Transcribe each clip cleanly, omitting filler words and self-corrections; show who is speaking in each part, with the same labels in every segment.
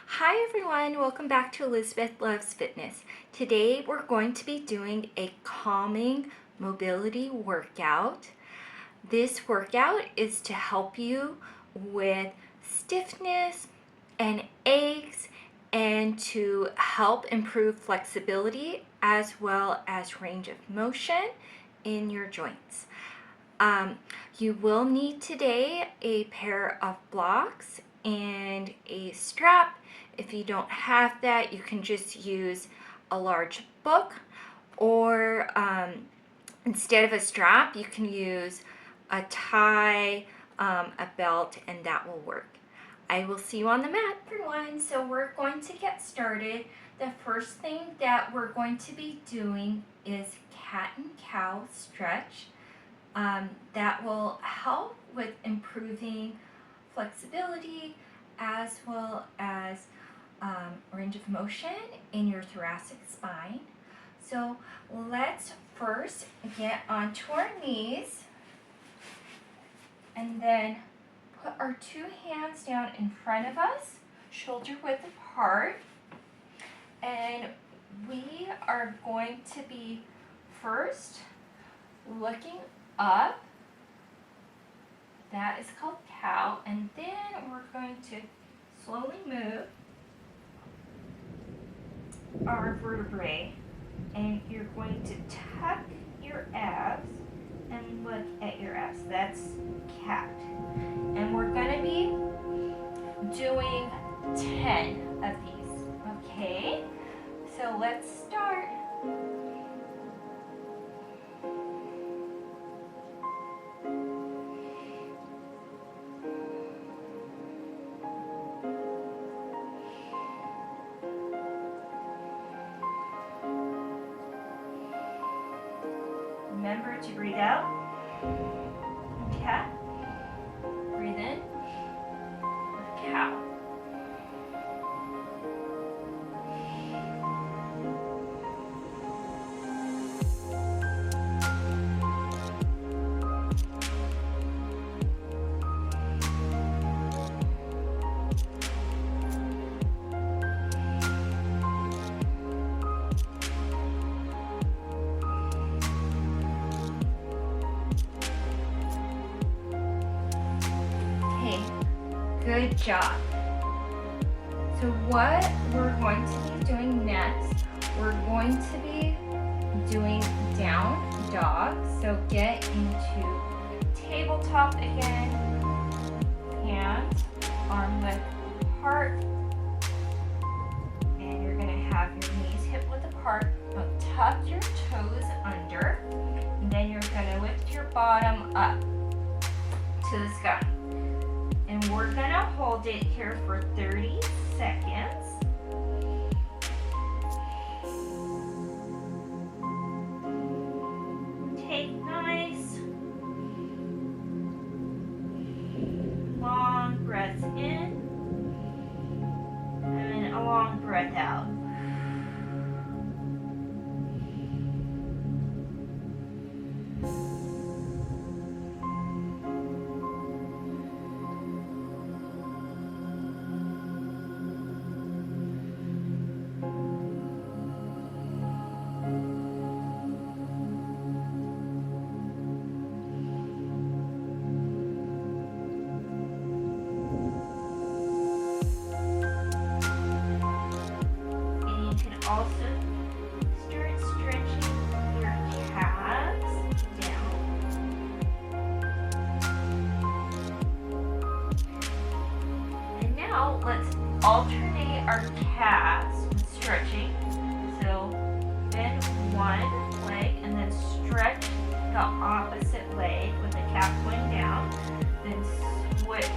Speaker 1: Hi everyone, welcome back to Elizabeth Loves Fitness. Today we're going to be doing a calming mobility workout. This workout is to help you with stiffness and aches and to help improve flexibility as well as range of motion in your joints. You will need today a pair of blocks and a strap. If you don't have that, you can just use a large book, or instead of a strap, you can use a tie, a belt, and that will work. I will see you on the mat, everyone. So we're going to get started. The first thing that we're going to be doing is cat and cow stretch. That will help with improving flexibility as well as range of motion in your thoracic spine. So let's first get onto our knees and then put our two hands down in front of us, shoulder width apart, and we are going to be first looking up. That is called cow, and then we're going to slowly move our vertebrae, and you're going to tuck your abs and look at your abs. That's cat. And we're going to be doing 10 of these, okay? So let's start. Remember to breathe out, cat, breathe in, cow. Good job. So what we're going to be doing next, we're going to be doing down dog. So get into tabletop again, hands arm width apart, and you're going to have your knees hip width apart, but tuck your toes under, and then you're going to lift your bottom up to the sky. And we're gonna hold it here for 30 seconds. Take nice, long breaths in, and a long breath out. Also, start stretching your calves down. And now let's alternate our calves with stretching. So bend one leg and then stretch the opposite leg with the calf going down. Then switch.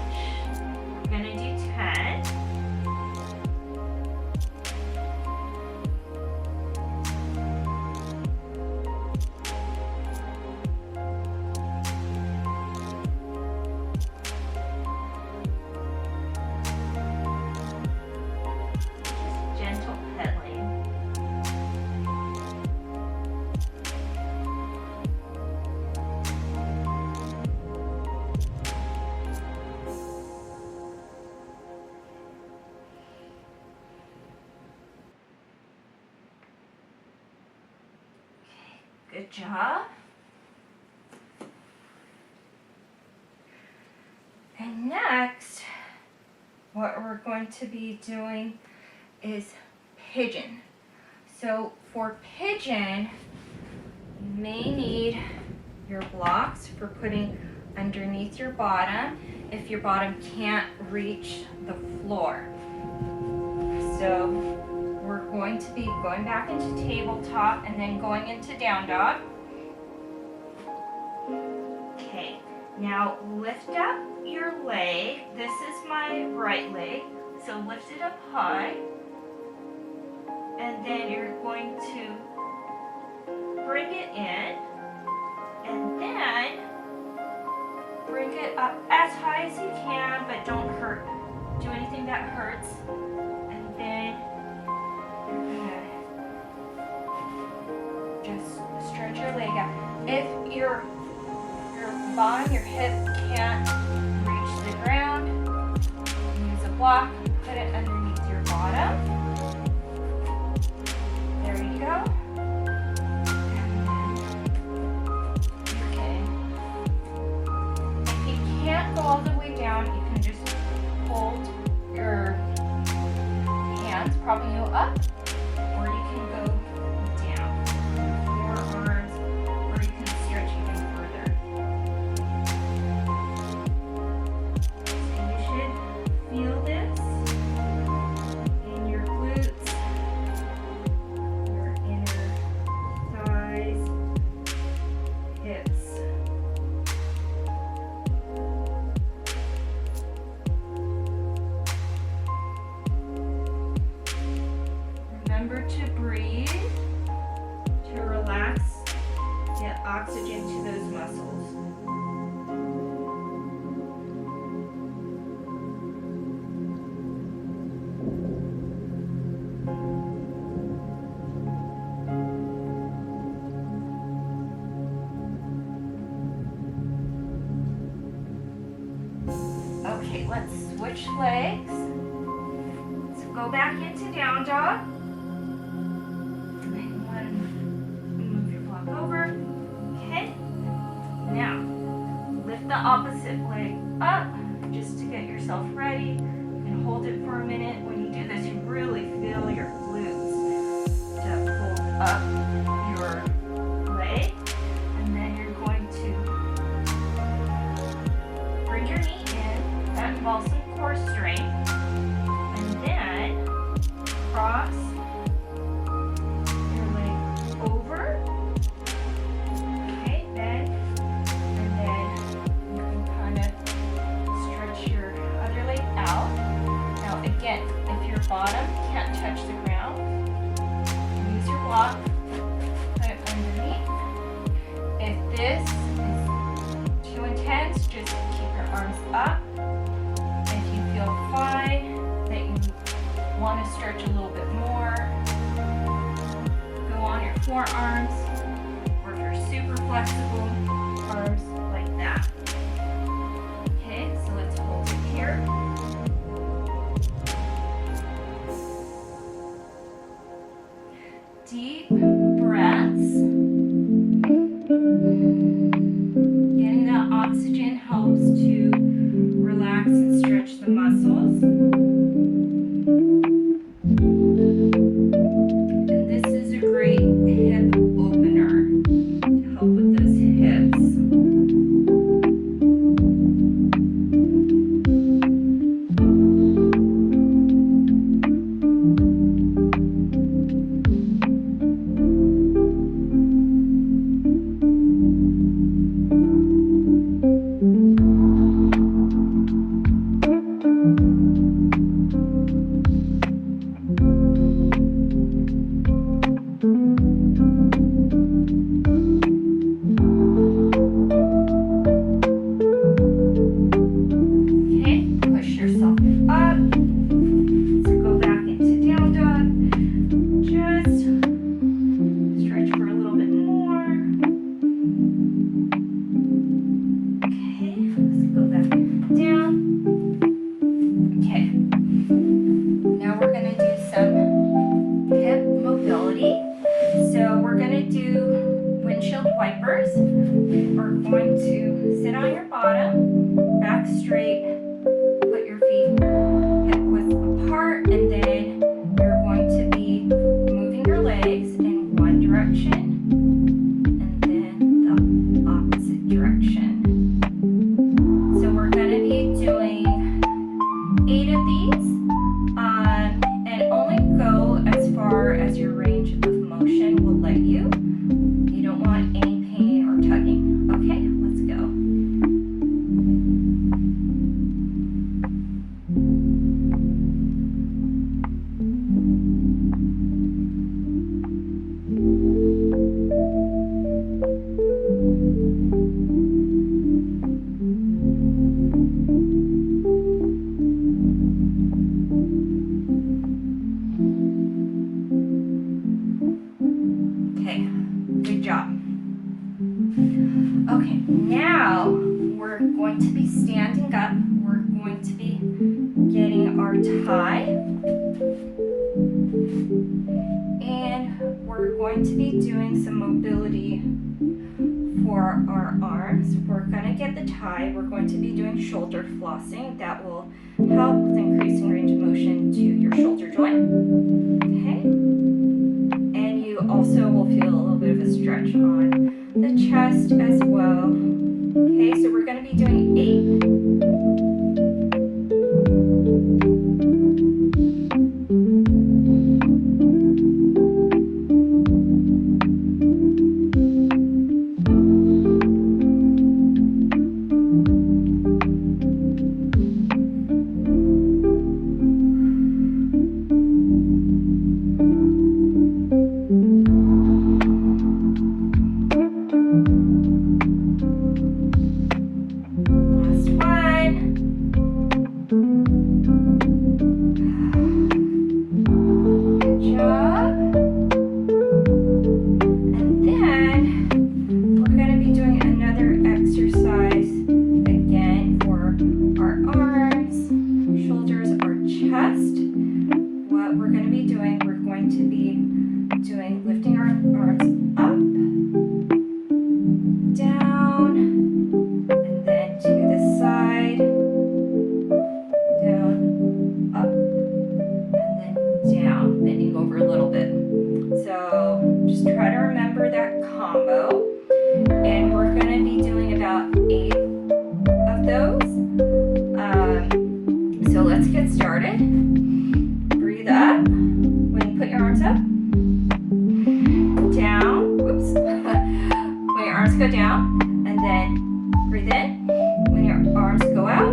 Speaker 1: We're going to do 10. Good job. And next, what we're going to be doing is pigeon. So for pigeon, you may need your blocks for putting underneath your bottom if your bottom can't reach the floor. So we're going to be going back into tabletop and then going into down dog. Okay, now lift up your leg. This is my right leg, so lift it up high. And then you're going to bring it in, and then bring it up as high as you can, but don't do anything that hurts. And then you're gonna just stretch your leg out. If your bottom, your hip can't reach the ground, use a block, put it underneath your bottom. There you go. Okay. If you can't go all the way down, you can just hold your hands, propping you up, or you can go down. Your arms, or you can stretch even further. So you should feel this in your glutes, your inner thighs, hips. Remember to breathe, to relax, get oxygen to those muscles. Okay, let's switch legs. So go back into down dog. Move your block over. Okay. Now, lift the opposite leg up just to get yourself ready. And hold it for a minute. When you do this, you really feel your glutes to pull up your leg. And then you're going to bring your knee in. That involves some core strength. And then cross your leg over. Okay, bend. And then you can kind of stretch your other leg out. Now again, if your bottom can't touch the ground, use your block, put it underneath. If this is too intense, just keep your arms up. If you feel fine, that you want to stretch a little bit more, go on your forearms, or if you're super flexible, arms like that. Okay, so let's hold it here. Deep breaths. Getting that oxygen helps to relax and stretch the muscles. And this is a great hip opener to help with those hips. going to be standing up. We're going to be getting our tie. And we're going to be doing some mobility for our arms. We're going to get the tie. We're going to be doing shoulder flossing. That will help with increasing range of motion to your shoulder joint. Okay? And you also will feel a little bit of a stretch on the chest as well. Okay, so we're going to be doing 8. Lifting our arms up, down, and then to the side, down, up, and then down, bending over a little bit. So just try to remember that combo, and we're going to be doing about 8 of those. So let's get started. Breathe up when you put your arms up. Down, whoops, when your arms go down, and then breathe in, when your arms go out,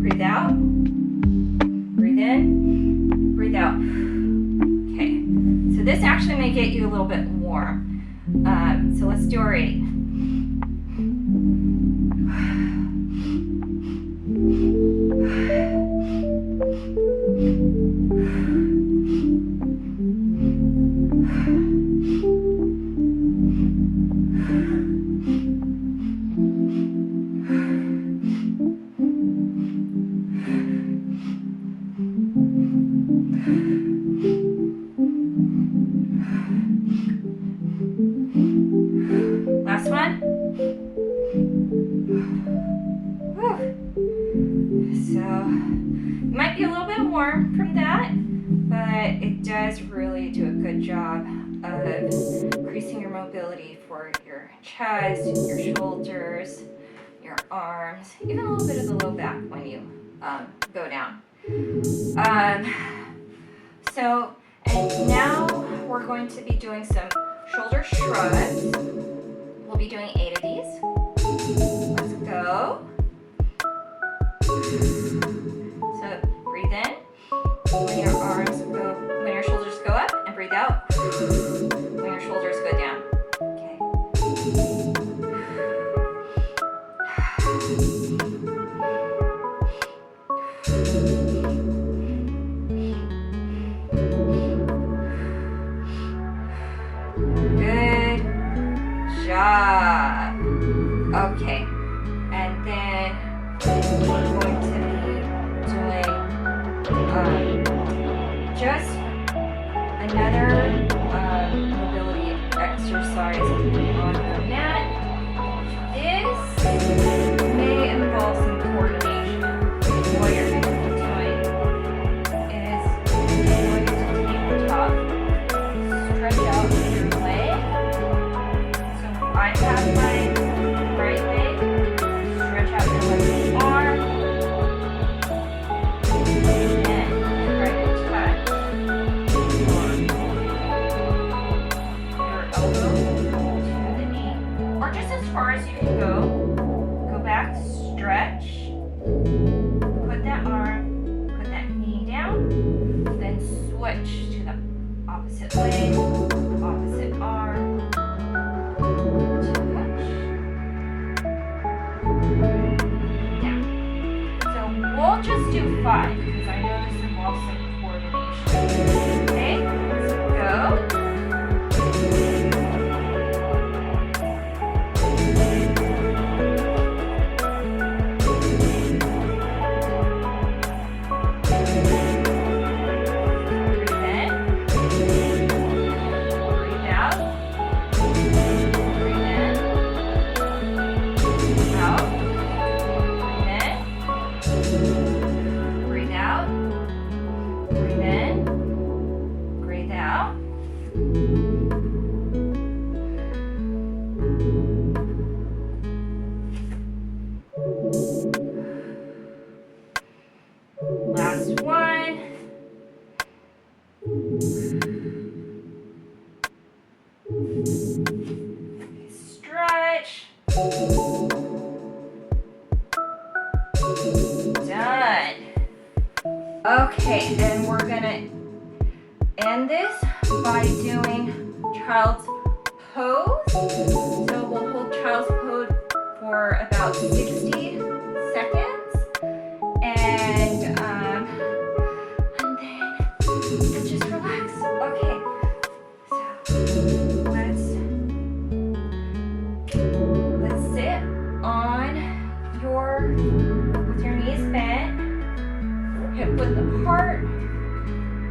Speaker 1: breathe out, breathe in, breathe out. Okay, so this actually may get you a little bit warm, so let's do our 8. Last one. Whew. So you might be a little bit warm from that, but it does really do a good job of increasing your mobility for your chest, your shoulders, your arms, even a little bit of the low back when you go down. And now we're going to be doing some shoulder shrugs. We'll be doing 8 of these. Let's go. So breathe in when your shoulders go up, and breathe out when your shoulders go down. Okay. Good job. Okay, and then we're going to be doing just another mobility exercise on the mat. This may involve some coordination. What you're going to be doing is you're going to tabletop, stretch out your leg. So I have my right leg, stretch out your left arm, and try to touch your elbow to the knee, or just as far as you can go. Go back, stretch, put that arm, put that knee down, then switch to the opposite leg, opposite arm, touch, down. So we'll just do 5 because I know this involves some coordination. Okay, let's go. last one. Stretch. Done. Okay, and we're gonna end this by doing child's pose. So we'll hold child's pose for about 60 seconds. And then just relax. Okay. So let's sit on with your knees bent, hip width apart.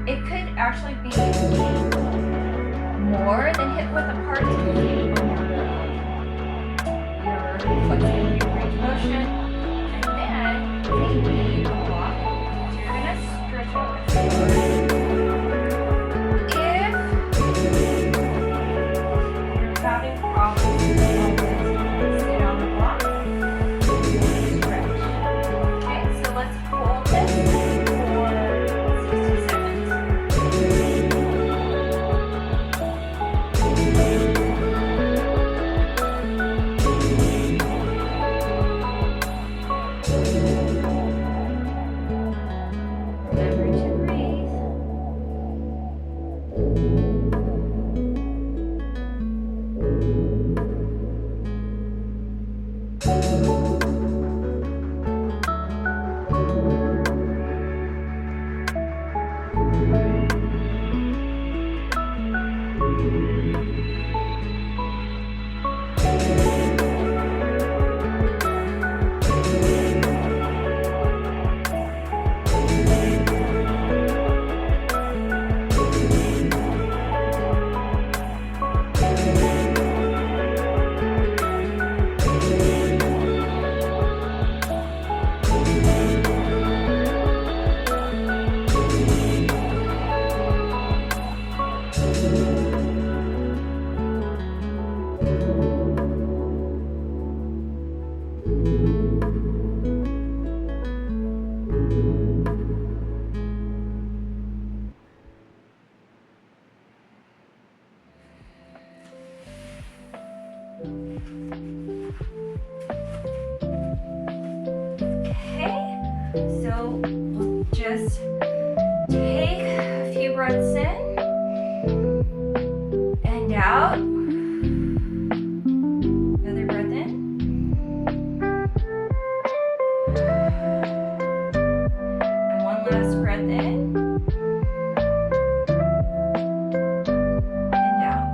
Speaker 1: It could actually be more than hip width apart to keep your flexibility range of motion. And then maybe you walk. So you're gonna stretch out the floor. If you're having problems with this, sit on the block. Stretch. Okay, so let's hold this for 60 seconds. Remember to breathe. Okay, so we'll just take a few breaths in and out. Another breath in. And one last breath in. And out.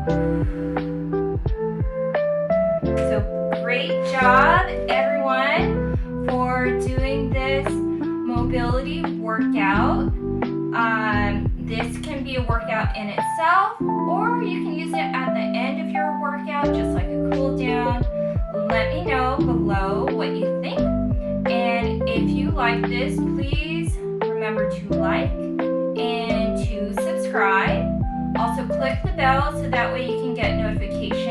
Speaker 1: So great job, everyone, for doing this mobility workout. This can be a workout in itself, or you can use it at the end of your workout, just like a cool down. Let me know below what you think. And if you like this, please remember to like and to subscribe. Also click the bell so that way you can get notifications